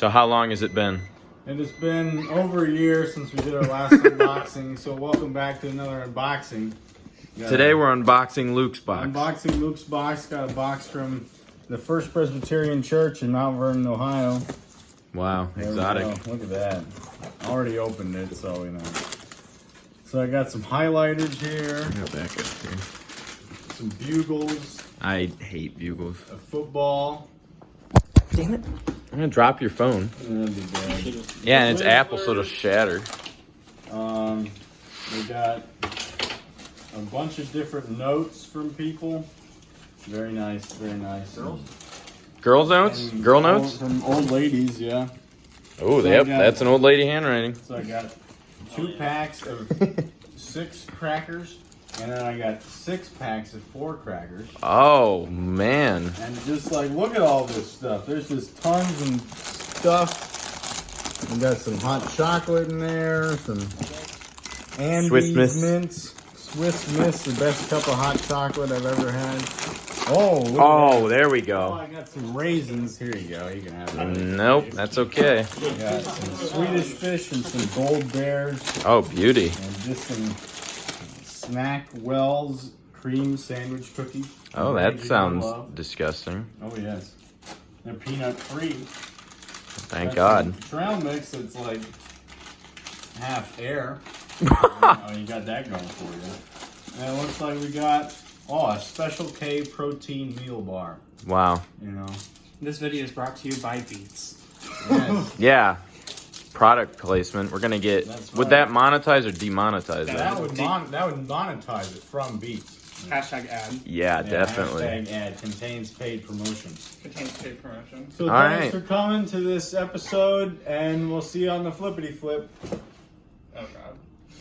So how long has it been? It has been over a year since we did our last unboxing, so welcome back to another unboxing. Today we're unboxing Luke's box. Unboxing Luke's box. Got a box from the First Presbyterian Church in Mount Vernon, Ohio. Wow, There we exotic. go. Look at that. I already opened it, so you know. So I got some highlighters here, Go back up here. some bugles, I hate bugles. a football. Damn it. I'm gonna drop your phone. That'd be good. Yeah, and it's Apple, so it'll shatter. We got a bunch of different notes from people. Very nice, very nice. Girls notes? And Girl notes? From old ladies, yeah. Oh, So yep, I got- that's an old lady handwriting. So I got 2 packs of 6 crackers, and then I got 6 packs of 4 crackers. Oh, man. And just like, look at all this stuff. There's just tons and stuff. We got some hot chocolate in there, some Andes Swiss Miss. mints. Swiss Miss, the best cup of hot chocolate I've ever had. Oh, look at Oh, that. there we Oh, go. I got some raisins. Here you go. You can have that. Nope, that's okay. Got some Swedish fish and some gold bears Oh, beauty. and just some Snack Wells cream sandwich cookies. Oh, that You're gonna sounds love. disgusting. Oh yes, they're peanut free. Thank God. Trail mix. It's like half air. Oh, you got that going for you. And it looks like we got a Special K protein meal bar. Wow. You know. This video is brought to you by Beats. Yes. Yeah. Product placement. We're gonna get. That's Would right. that monetize or demonetize it? that would monetize it from Beats. Hashtag ad. Yeah, definitely. Hashtag ad contains paid promotion. Contains paid promotion. So All thanks right. for coming to this episode, and we'll see you on the flippity flip. Oh god.